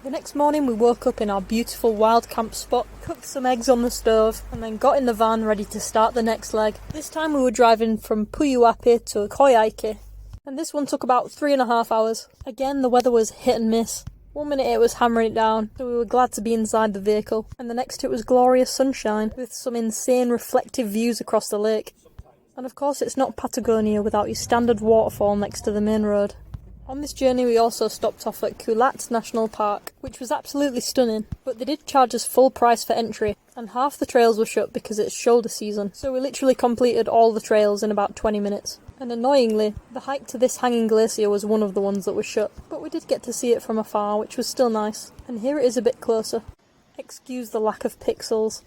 The next morning we woke up in our beautiful wild camp spot, cooked some eggs on the stove, and then got in the van ready to start the next leg. This time we were driving from Puyuapi to Koyaike, and this one took about 3.5 hours. Again, the weather was hit and miss. One minute it was hammering it down, so we were glad to be inside the vehicle, and the next it was glorious sunshine, with some insane reflective views across the lake. And of course it's not Patagonia without your standard waterfall next to the main road. On this journey we also stopped off at Kulat National Park, which was absolutely stunning, but they did charge us full price for entry, and half the trails were shut because it's shoulder season, so we literally completed all the trails in about 20 minutes. And annoyingly, the hike to this hanging glacier was one of the ones that was shut, but we did get to see it from afar, which was still nice, and here it is a bit closer. Excuse the lack of pixels.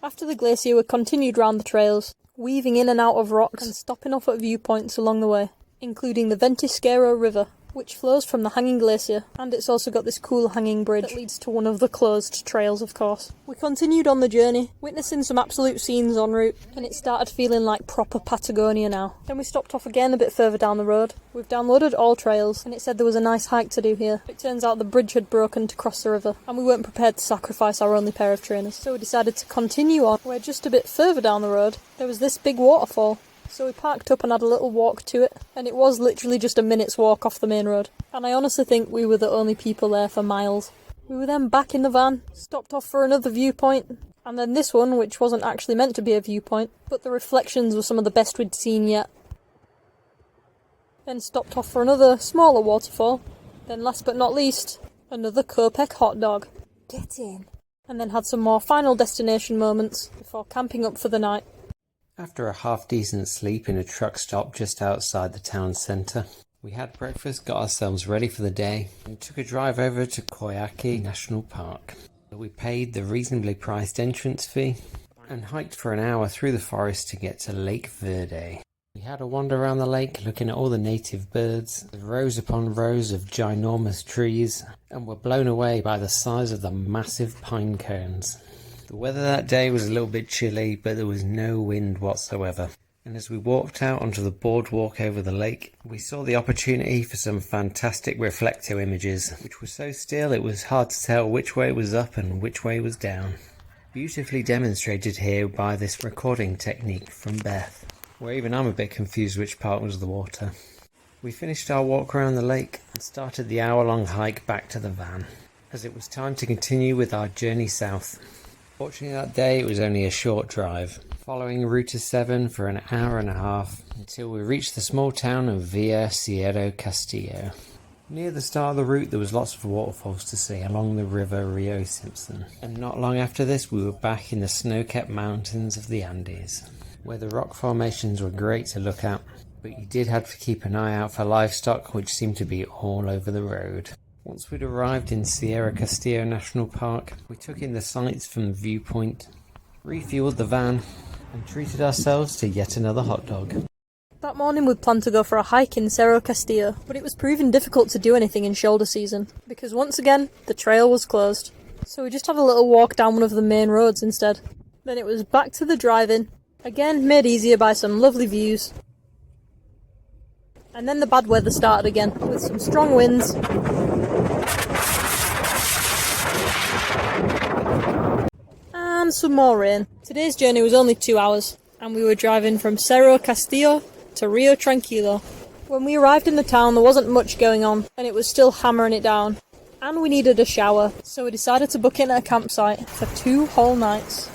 After the glacier we continued round the trails, weaving in and out of rocks and stopping off at viewpoints along the way, including the Ventisquero River, which flows from the hanging glacier, and it's also got this cool hanging bridge that leads to one of the closed trails, of course. We continued on the journey, witnessing some absolute scenes en route, and it started feeling like proper Patagonia now. Then we stopped off again a bit further down the road. We've downloaded all trails, and it said there was a nice hike to do here. It turns out the bridge had broken to cross the river, and we weren't prepared to sacrifice our only pair of trainers, so we decided to continue on, where just a bit further down the road, there was this big waterfall. So we parked up and had a little walk to it, and it was literally just a minute's walk off the main road. And I honestly think we were the only people there for miles. We were then back in the van, stopped off for another viewpoint, and then this one, which wasn't actually meant to be a viewpoint, but the reflections were some of the best we'd seen yet. Then stopped off for another smaller waterfall, then last but not least, another Kopek hot dog. Get in! And then had some more final destination moments before camping up for the night. After a half-decent sleep in a truck stop just outside the town centre, we had breakfast, got ourselves ready for the day, and took a drive over to Koyaike National Park. We paid the reasonably priced entrance fee, and hiked for an hour through the forest to get to Lake Verde. We had a wander around the lake looking at all the native birds, rows upon rows of ginormous trees, and were blown away by the size of the massive pine cones. The weather that day was a little bit chilly, but there was no wind whatsoever. And as we walked out onto the boardwalk over the lake, we saw the opportunity for some fantastic reflecto images, which were so still it was hard to tell which way was up and which way was down. Beautifully demonstrated here by this recording technique from Beth, where even I'm a bit confused which part was the water. We finished our walk around the lake and started the hour-long hike back to the van, as it was time to continue with our journey south. Fortunately that day it was only a short drive, following Route 7 for an hour and a half until we reached the small town of Villa Sierra Castillo. Near the start of the route there was lots of waterfalls to see along the river Rio Simpson, and not long after this we were back in the snow-capped mountains of the Andes, where the rock formations were great to look at, but you did have to keep an eye out for livestock which seemed to be all over the road. Once we'd arrived in Sierra Castillo National Park, we took in the sights from the viewpoint, refueled the van, and treated ourselves to yet another hot dog. That morning we'd planned to go for a hike in Cerro Castillo, but it was proving difficult to do anything in shoulder season, because once again, the trail was closed. So we just had a little walk down one of the main roads instead. Then it was back to the drive-in, again made easier by some lovely views. And then the bad weather started again, with some strong winds. And some more rain. Today's journey was only 2 hours, and we were driving from Cerro Castillo to Rio Tranquilo. When we arrived in the town there wasn't much going on, and it was still hammering it down. And we needed a shower, so we decided to book in at a campsite for 2 whole nights.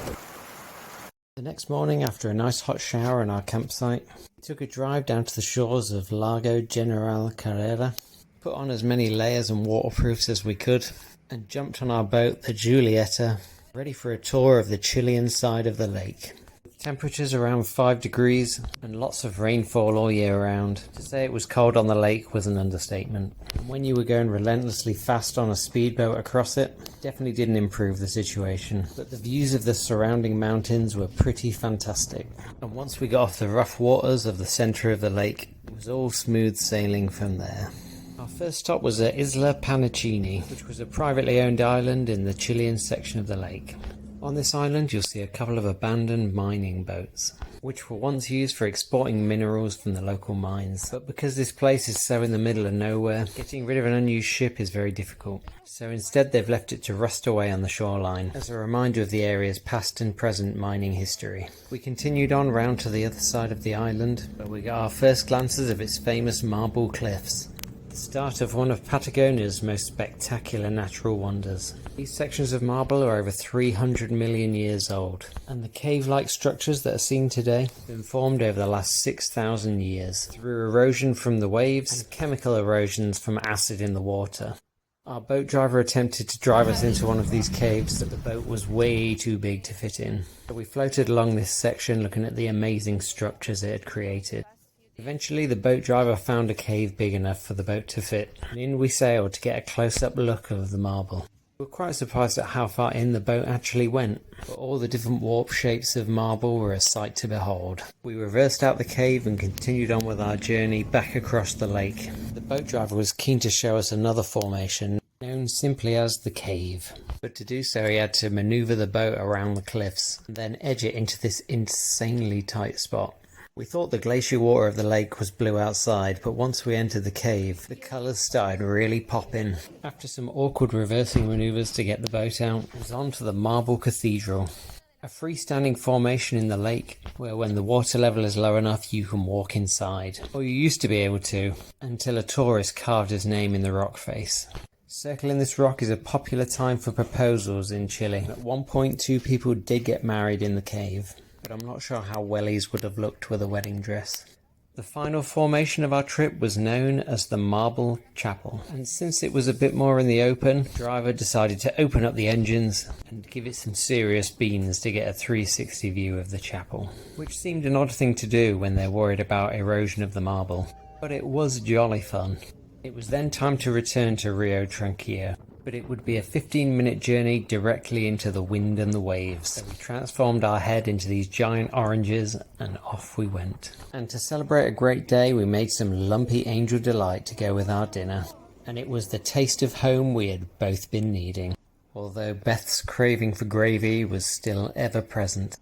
The next morning, after a nice hot shower in our campsite, we took a drive down to the shores of Lago General Carrera, put on as many layers and waterproofs as we could, and jumped on our boat, the Julieta, ready for a tour of the Chilean side of the lake. Temperatures around 5 degrees and lots of rainfall all year round. To say it was cold on the lake was an understatement. And when you were going relentlessly fast on a speedboat across it, definitely didn't improve the situation. But the views of the surrounding mountains were pretty fantastic. And once we got off the rough waters of the centre of the lake, it was all smooth sailing from there. Our first stop was at Isla Panachini, which was a privately owned island in the Chilean section of the lake. On this island you'll see a couple of abandoned mining boats, which were once used for exporting minerals from the local mines. But because this place is so in the middle of nowhere, getting rid of an unused ship is very difficult. So instead they've left it to rust away on the shoreline, as a reminder of the area's past and present mining history. We continued on round to the other side of the island, where we got our first glances of its famous marble cliffs. The start of one of Patagonia's most spectacular natural wonders. These sections of marble are over 300 million years old, and the cave-like structures that are seen today have been formed over the last 6,000 years through erosion from the waves and chemical erosions from acid in the water. Our boat driver attempted to drive us into one of these caves, but the boat was way too big to fit in. So we floated along this section looking at the amazing structures it had created. Eventually the boat driver found a cave big enough for the boat to fit, and in we sailed to get a close-up look of the marble. We were quite surprised at how far in the boat actually went, but all the different warp shapes of marble were a sight to behold. We reversed out the cave and continued on with our journey back across the lake. The boat driver was keen to show us another formation, known simply as the cave. But to do so he had to manoeuvre the boat around the cliffs, and then edge it into this insanely tight spot. We thought the glacier water of the lake was blue outside, but once we entered the cave, the colours started really popping. After some awkward reversing manoeuvres to get the boat out, it was on to the Marble Cathedral. A freestanding formation in the lake, where when the water level is low enough you can walk inside. Or you used to be able to, until a tourist carved his name in the rock face. Circling this rock is a popular time for proposals in Chile. At one point 2 people did get married in the cave, but I'm not sure how wellies would have looked with a wedding dress. The final formation of our trip was known as the Marble Chapel, and since it was a bit more in the open, the driver decided to open up the engines and give it some serious beans to get a 360 view of the chapel, which seemed an odd thing to do when they're worried about erosion of the marble, but it was jolly fun. It was then time to return to Rio Tranquillo, but it would be a 15-minute journey directly into the wind and the waves. So we transformed our head into these giant oranges and off we went. And to celebrate a great day we made some lumpy angel delight to go with our dinner. And it was the taste of home we had both been needing, although Beth's craving for gravy was still ever present.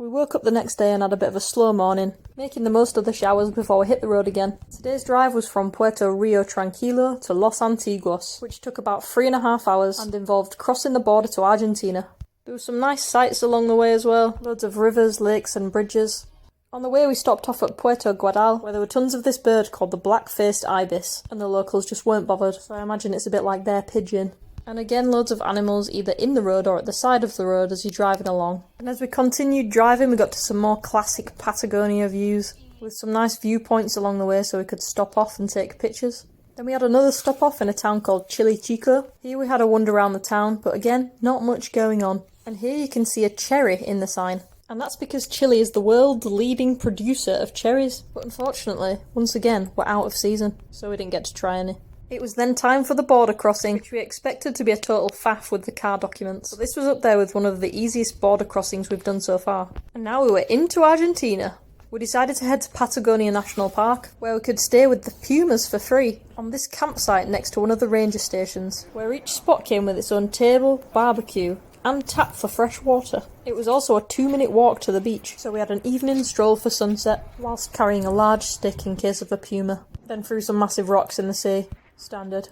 We woke up the next day and had a bit of a slow morning, making the most of the showers before we hit the road again. Today's drive was from Puerto Rio Tranquilo to Los Antiguos, which took about 3.5 hours and involved crossing the border to Argentina. There were some nice sights along the way as well, loads of rivers, lakes and bridges. On the way we stopped off at Puerto Guadal, where there were tons of this bird called the black-faced ibis, and the locals just weren't bothered, so I imagine it's a bit like their pigeon. And again loads of animals either in the road or at the side of the road as you're driving along. And as we continued driving we got to some more classic Patagonia views, with some nice viewpoints along the way so we could stop off and take pictures. Then we had another stop off in a town called Chile Chico. Here we had a wander around the town, but again, not much going on. And here you can see a cherry in the sign. And that's because Chile is the world's leading producer of cherries. But unfortunately, once again, we're out of season, so we didn't get to try any. It was then time for the border crossing, which we expected to be a total faff with the car documents. But this was up there with one of the easiest border crossings we've done so far. And now we were into Argentina. We decided to head to Patagonia National Park, where we could stay with the pumas for free, on this campsite next to one of the ranger stations, where each spot came with its own table, barbecue, and tap for fresh water. It was also a 2-minute walk to the beach, so we had an evening stroll for sunset, whilst carrying a large stick in case of a puma. Then threw some massive rocks in the sea. Standard.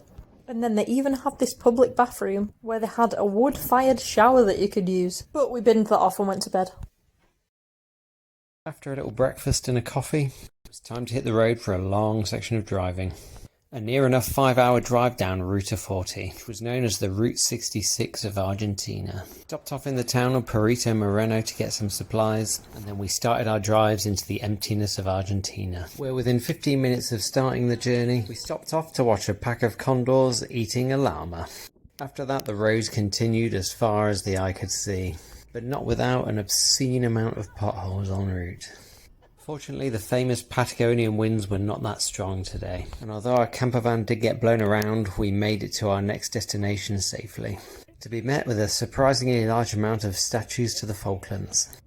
And then they even had this public bathroom where they had a wood-fired shower that you could use. But we binned that off and went to bed. After a little breakfast and a coffee, it was time to hit the road for a long section of driving. A near enough 5-hour drive down Ruta 40, which was known as the Route 66 of Argentina. Stopped off in the town of Perito Moreno to get some supplies, and then we started our drives into the emptiness of Argentina, where within 15 minutes of starting the journey, we stopped off to watch a pack of condors eating a llama. After that, the roads continued as far as the eye could see, but not without an obscene amount of potholes en route. Fortunately, the famous Patagonian winds were not that strong today, and although our camper van did get blown around, we made it to our next destination safely, to be met with a surprisingly large amount of statues to the Falklands.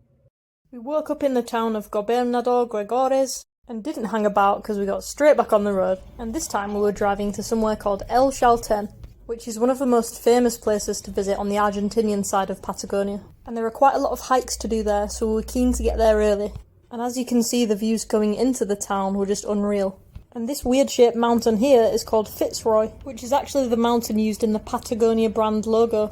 We woke up in the town of Gobernador Gregores and didn't hang about because we got straight back on the road, and this time we were driving to somewhere called El Chalten. which is one of the most famous places to visit on the Argentinian side of Patagonia. And there are quite a lot of hikes to do there, so we were keen to get there early. And as you can see, the views going into the town were just unreal. And this weird shaped mountain here is called Fitzroy, which is actually the mountain used in the Patagonia brand logo.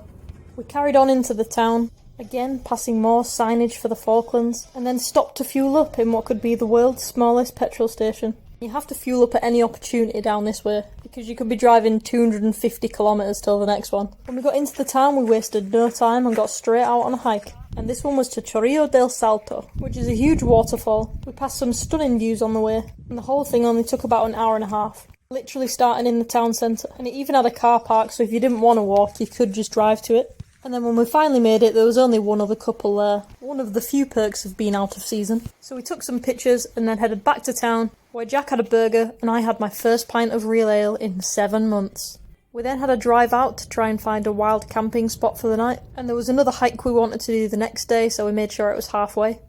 We carried on into the town, again passing more signage for the Falklands, and then stopped to fuel up in what could be the world's smallest petrol station. You have to fuel up at any opportunity down this way, because you could be driving 250 kilometres till the next one. When we got into the town, we wasted no time and got straight out on a hike. And this one was to Chorrillo del Salto, which is a huge waterfall. We passed some stunning views on the way, and the whole thing only took about an hour and a half. Literally starting in the town centre, and it even had a car park, so if you didn't want to walk, you could just drive to it. And then when we finally made it, there was only one other couple there. One of the few perks of being out of season. So we took some pictures and then headed back to town, where Jack had a burger and I had my first pint of real ale in 7 months. We then had a drive out to try and find a wild camping spot for the night, and there was another hike we wanted to do the next day, so we made sure it was halfway.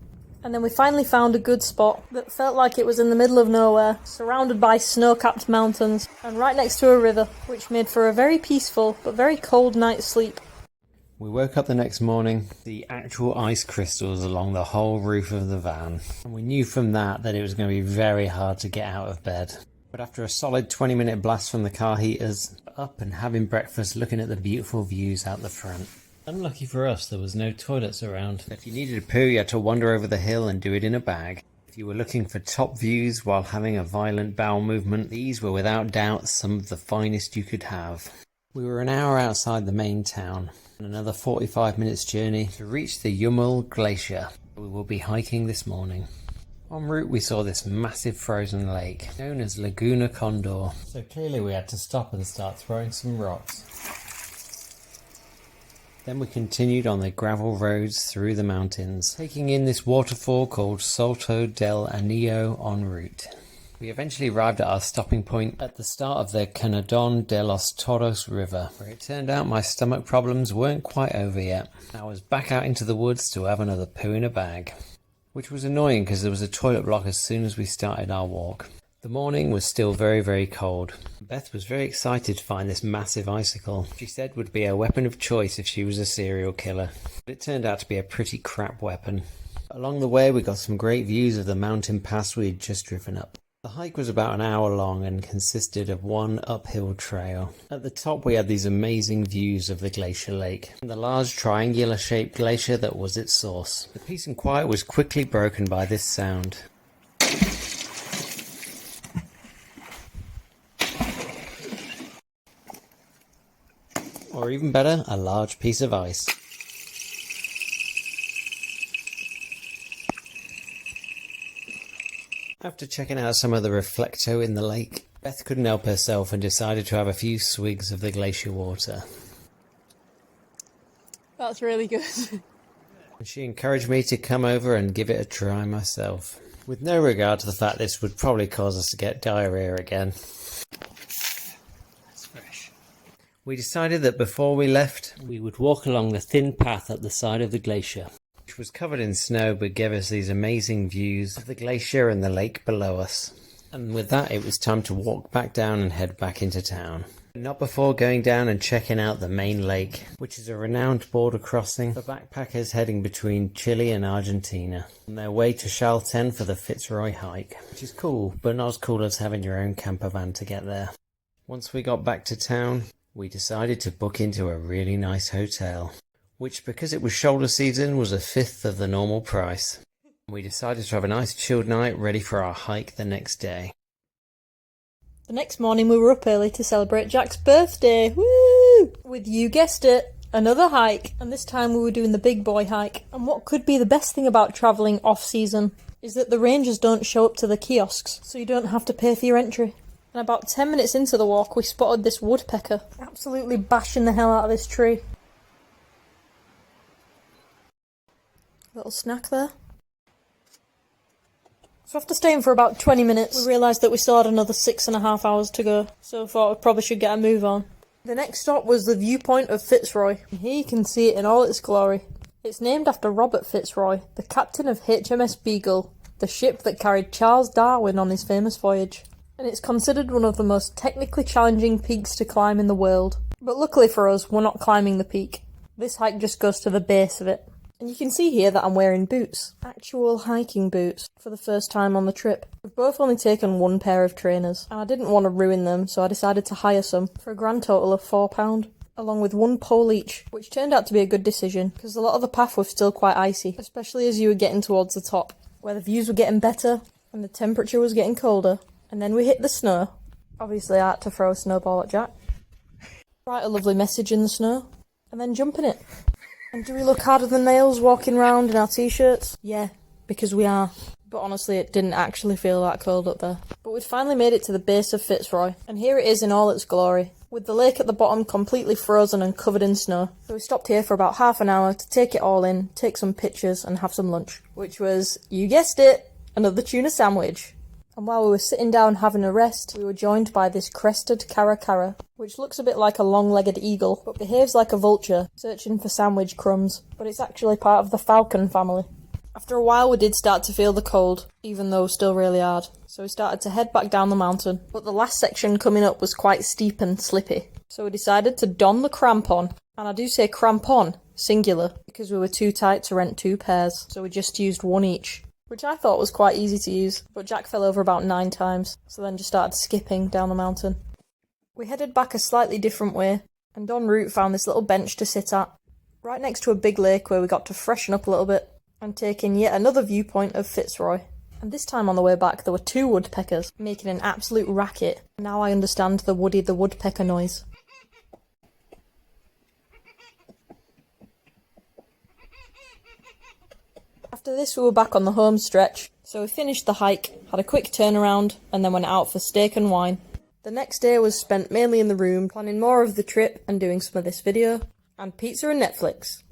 And then we finally found a good spot that felt like it was in the middle of nowhere, surrounded by snow-capped mountains, and right next to a river, which made for a very peaceful but very cold night's sleep. We woke up the next morning, the actual ice crystals along the whole roof of the van, and we knew from that it was going to be very hard to get out of bed. But after a solid 20-minute blast from the car heaters, up and having breakfast looking at the beautiful views out the front. Unlucky for us, there was no toilets around. If you needed a poo, you had to wander over the hill and do it in a bag. If you were looking for top views while having a violent bowel movement, these were without doubt some of the finest you could have. We were an hour outside the main town, and another 45 minutes journey to reach the Jumel Glacier. We will be hiking this morning. En route we saw this massive frozen lake, known as Laguna Condor, so clearly we had to stop and start throwing some rocks. Then we continued on the gravel roads through the mountains, taking in this waterfall called Salto del Anillo en route. We eventually arrived at our stopping point at the start of the Canadon de los Toros River, where it turned out my stomach problems weren't quite over yet. I was back out into the woods to have another poo in a bag, which was annoying because there was a toilet block as soon as we started our walk. The morning was still very, very cold. Beth was very excited to find this massive icicle. She said would be a weapon of choice if she was a serial killer, but it turned out to be a pretty crap weapon. Along the way we got some great views of the mountain pass we had just driven up. The hike was about an hour long and consisted of one uphill trail. At the top we had these amazing views of the glacier lake, and the large triangular shaped glacier that was its source. The peace and quiet was quickly broken by this sound. Or even better, a large piece of ice. After checking out some of the reflecto in the lake, Beth couldn't help herself and decided to have a few swigs of the glacier water. That's really good. And she encouraged me to come over and give it a try myself, with no regard to the fact this would probably cause us to get diarrhea again. That's fresh. We decided that before we left, we would walk along the thin path at the side of the glacier, which was covered in snow but gave us these amazing views of the glacier and the lake below us. And with that it was time to walk back down and head back into town. Not before going down and checking out the main lake, which is a renowned border crossing for backpackers heading between Chile and Argentina on their way to CHILE 10 for the Fitzroy hike, which is cool, but not as cool as having your own camper van to get there. Once we got back to town, we decided to book into a really nice hotel, which, because it was shoulder season, was a fifth of the normal price. We decided to have a nice chilled night ready for our hike the next day. The next morning we were up early to celebrate Jack's birthday, woo! With, you guessed it, another hike, and this time we were doing the big boy hike. And what could be the best thing about travelling off-season is that the rangers don't show up to the kiosks, so you don't have to pay for your entry. And about 10 minutes into the walk we spotted this woodpecker, absolutely bashing the hell out of this tree. Little snack there. So after staying for about 20 minutes, we realised that we still had another 6.5 hours to go, so I thought we probably should get a move on. The next stop was the viewpoint of Fitzroy, and here you can see it in all its glory. It's named after Robert Fitzroy, the captain of HMS Beagle, the ship that carried Charles Darwin on his famous voyage. And it's considered one of the most technically challenging peaks to climb in the world. But luckily for us, we're not climbing the peak. This hike just goes to the base of it. And you can see here that I'm wearing boots. Actual hiking boots for the first time on the trip. We've both only taken one pair of trainers, and I didn't want to ruin them, so I decided to hire some for a grand total of £4, along with one pole each, which turned out to be a good decision, because a lot of the path was still quite icy, especially as you were getting towards the top, where the views were getting better, and the temperature was getting colder. And then we hit the snow. Obviously I had to throw a snowball at Jack. Write a lovely message in the snow, and then jump in it. And do we look harder than nails walking around in our t-shirts? Yeah, because we are. But honestly, it didn't actually feel that cold up there. But we'd finally made it to the base of Fitzroy, and here it is in all its glory, with the lake at the bottom completely frozen and covered in snow. So we stopped here for about half an hour to take it all in, take some pictures and have some lunch. Which was, you guessed it, another tuna sandwich. And while we were sitting down having a rest, we were joined by this crested caracara, which looks a bit like a long-legged eagle, but behaves like a vulture, searching for sandwich crumbs, but it's actually part of the falcon family. After a while we did start to feel the cold, even though still really hard, so we started to head back down the mountain, but the last section coming up was quite steep and slippy, so we decided to don the crampon, and I do say crampon, singular, because we were too tight to rent 2 pairs, so we just used one each. Which I thought was quite easy to use, but Jack fell over about 9 times, so then just started skipping down the mountain. We headed back a slightly different way, and en route found this little bench to sit at, right next to a big lake where we got to freshen up a little bit, and take in yet another viewpoint of Fitzroy. And this time on the way back there were 2 woodpeckers, making an absolute racket. Now I understand the Woody the Woodpecker noise. After this we were back on the home stretch, so we finished the hike, had a quick turnaround, and then went out for steak and wine. The next day was spent mainly in the room, planning more of the trip and doing some of this video, and pizza and Netflix.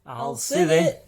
I'll see it.